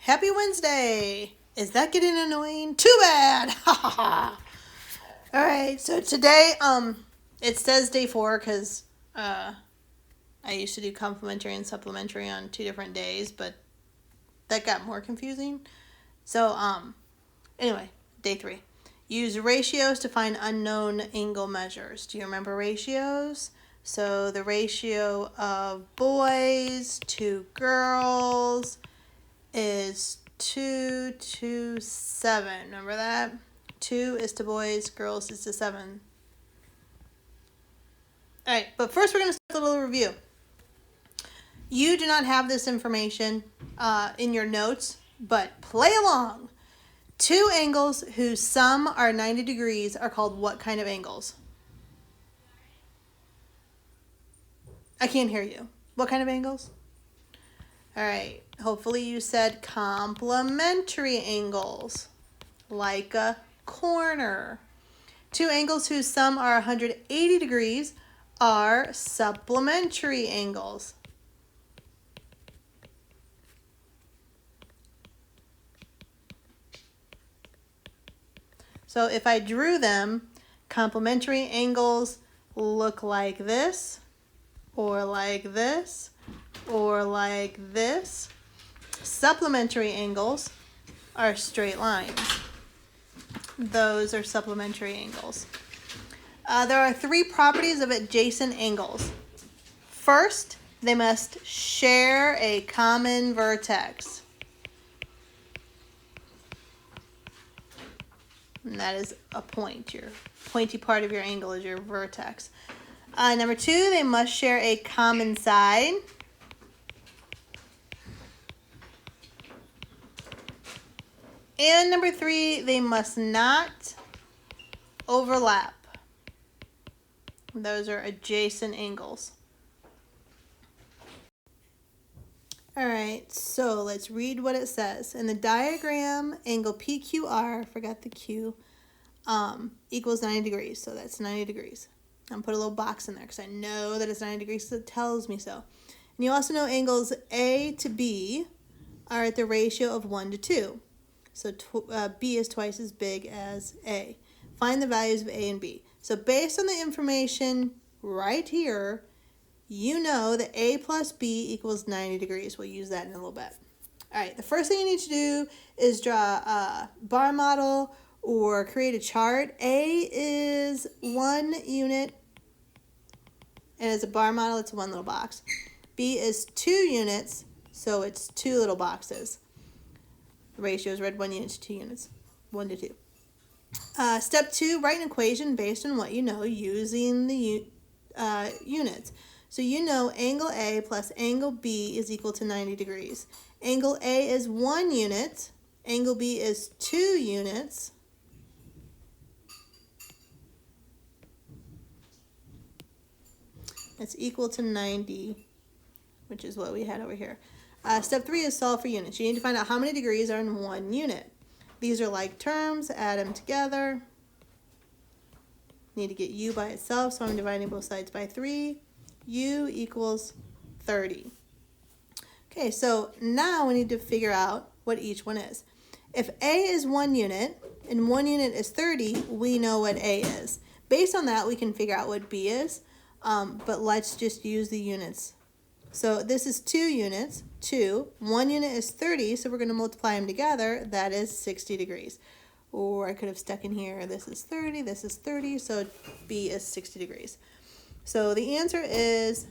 Happy Wednesday! Is that getting annoying? Too bad! Ha ha ha! Alright, so today, it says day 4 because, I used to do complementary and supplementary on 2 different days, but that got more confusing. So, anyway, day 3. Use ratios to find unknown angle measures. Do you remember ratios? So the ratio of boys to girls is 2 to 7. Remember that? 2 is to boys, girls is to 7. Alright, but first we're going to start a little review. You do not have this information in your notes, but play along. 2 angles whose sum are 90 degrees are called what kind of angles? I can't hear you. What kind of angles? Alright, hopefully you said complementary angles, like a corner. 2 angles whose sum are 180 degrees are supplementary angles. So if I drew them, complementary angles look like this, or like this, or like this. Supplementary angles are straight lines. Those are supplementary angles. There are 3 properties of adjacent angles. First, they must share a common vertex. And that is a point. Your pointy part of your angle is your vertex. Number 2, they must share a common side. And number 3, they must not overlap. Those are adjacent angles. Alright, so let's read what it says. In the diagram, angle PQR, forgot the Q, equals 90 degrees. So that's 90 degrees. I'm going to put a little box in there because I know that it's 90 degrees, so it tells me so. And you also know angles A to B are at the ratio of 1 to 2. So B is twice as big as A. Find the values of A and B. So based on the information right here, you know that A plus B equals 90 degrees. We'll use that in a little bit. All right, the first thing you need to do is draw a bar model or create a chart. A is 1 unit, and as a bar model, it's 1 little box. B is 2 units, so it's 2 little boxes. The ratio is read 1 unit to 2 units, 1 to 2. Step 2, write an equation based on what you know using the units. So you know angle A plus angle B is equal to 90 degrees. Angle A is 1 unit. Angle B is 2 units. It's equal to 90, which is what we had over here. Step 3 is solve for units. You need to find out how many degrees are in 1 unit. These are like terms. Add them together. Need to get u by itself, so I'm dividing both sides by 3. U equals 30. Okay, so now we need to figure out what each one is. If A is 1 unit and 1 unit is 30, we know what A is. Based on that, we can figure out what B is, but let's just use the units. So this is 2 units, 2. 1 unit is 30, so we're going to multiply them together. That is 60 degrees. Or I could have stuck in here, this is 30, this is 30, so B is 60 degrees. So the answer is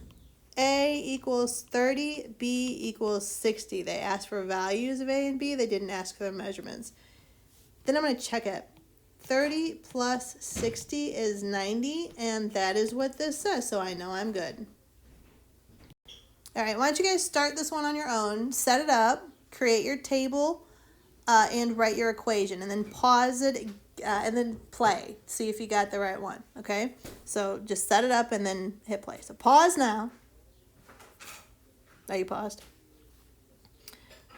A equals 30, B equals 60. They asked for values of A and B. They didn't ask for their measurements. Then I'm going to check it. 30 plus 60 is 90, and that is what this says, so I know I'm good. All right, why don't you guys start this one on your own, set it up, create your table, and write your equation, and then pause it, and then play. See if you got the right one, okay? So just set it up and then hit play. So pause now. Are you paused?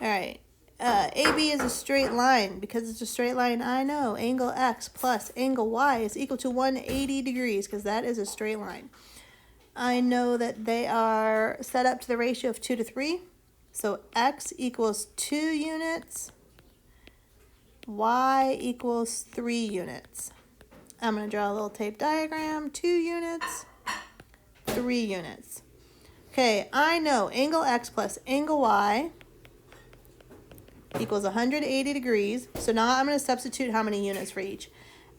All right. AB is a straight line. Because it's a straight line, I know angle X plus angle Y is equal to 180 degrees because that is a straight line. I know that they are set up to the ratio of 2 to 3. So x equals 2 units, y equals 3 units. I'm going to draw a little tape diagram. 2 units, 3 units. Okay, I know angle x plus angle y equals 180 degrees. So now I'm going to substitute how many units for each.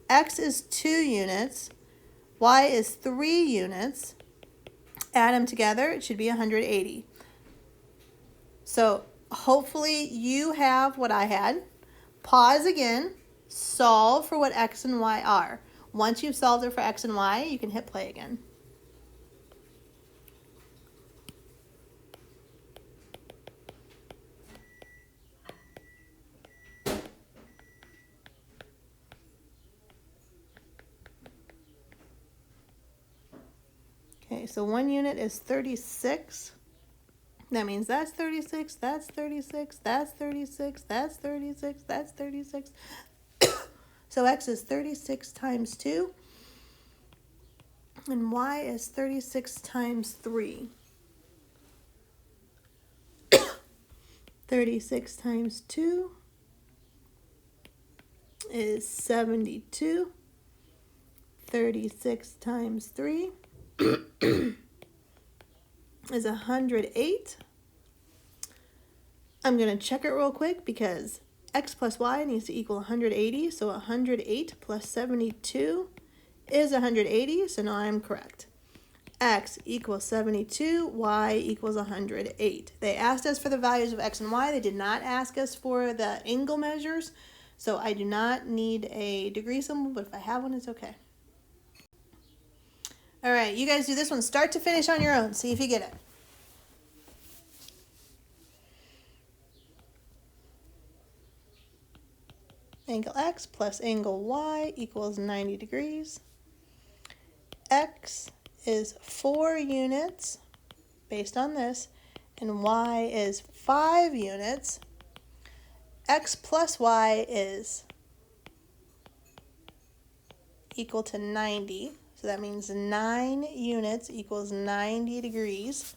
X is 2 units, y is 3 units. Add them together, it should be 180. So hopefully you have what I had. Pause again, solve for what x and y are. Once you've solved it for x and y, you can hit play again. Okay, so 1 unit is 36. That means that's 36, that's 36, that's 36, that's 36, that's 36. So x is 36 times 2, and y is 36 times 3. 36 times 2 is 72. 36 times 3 is 108. I'm going to check it real quick because x plus y needs to equal 180. So 108 plus 72 is 180. So now I'm correct. X equals 72, y equals 108. They asked us for the values of x and y. They did not ask us for the angle measures. So I do not need a degree symbol, but if I have one, it's okay. All right, you guys do this one start to finish on your own. See if you get it. Angle x plus angle y equals 90 degrees. X is 4 units based on this, and y is 5 units. X plus y is equal to 90. So that means 9 units equals 90 degrees.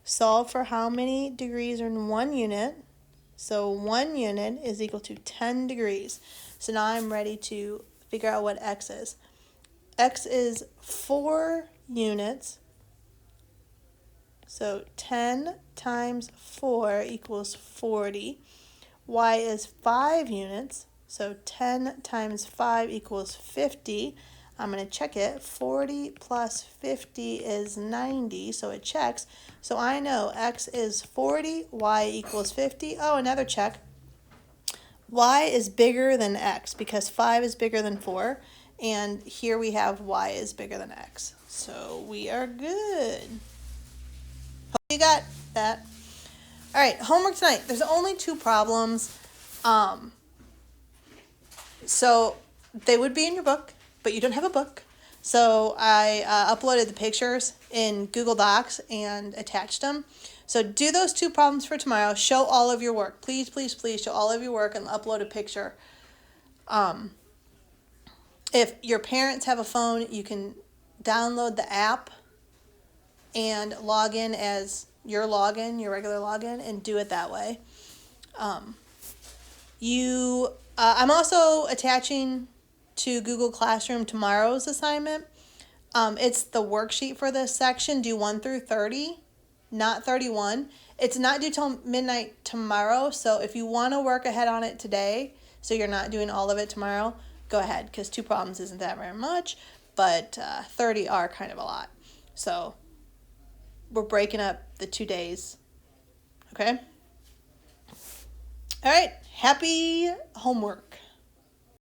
Solve for how many degrees are in 1 unit. So 1 unit is equal to 10 degrees. So now I'm ready to figure out what x is. X is 4 units. So 10 times 4 equals 40. Y is 5 units. So 10 times 5 equals 50. I'm going to check it. 40 plus 50 is 90, so it checks. So I know x is 40, y equals 50. Oh, another check. Y is bigger than x because 5 is bigger than 4. And here we have y is bigger than x. So we are good. Hope you got that. All right, homework tonight. There's only 2 problems. So they would be in your book, but you don't have a book. So I uploaded the pictures in Google Docs and attached them. So do those 2 problems for tomorrow. Show all of your work. Please, please, please show all of your work and upload a picture. If your parents have a phone, you can download the app and log in as your login, your regular login, and do it that way. I'm also attaching to Google Classroom tomorrow's assignment. It's the worksheet for this section, do 1 through 30, not 31. It's not due till midnight tomorrow, so if you want to work ahead on it today, so you're not doing all of it tomorrow, go ahead, because 2 problems isn't that very much, but 30 are kind of a lot. So we're breaking up the 2 days, okay? All right, happy homework.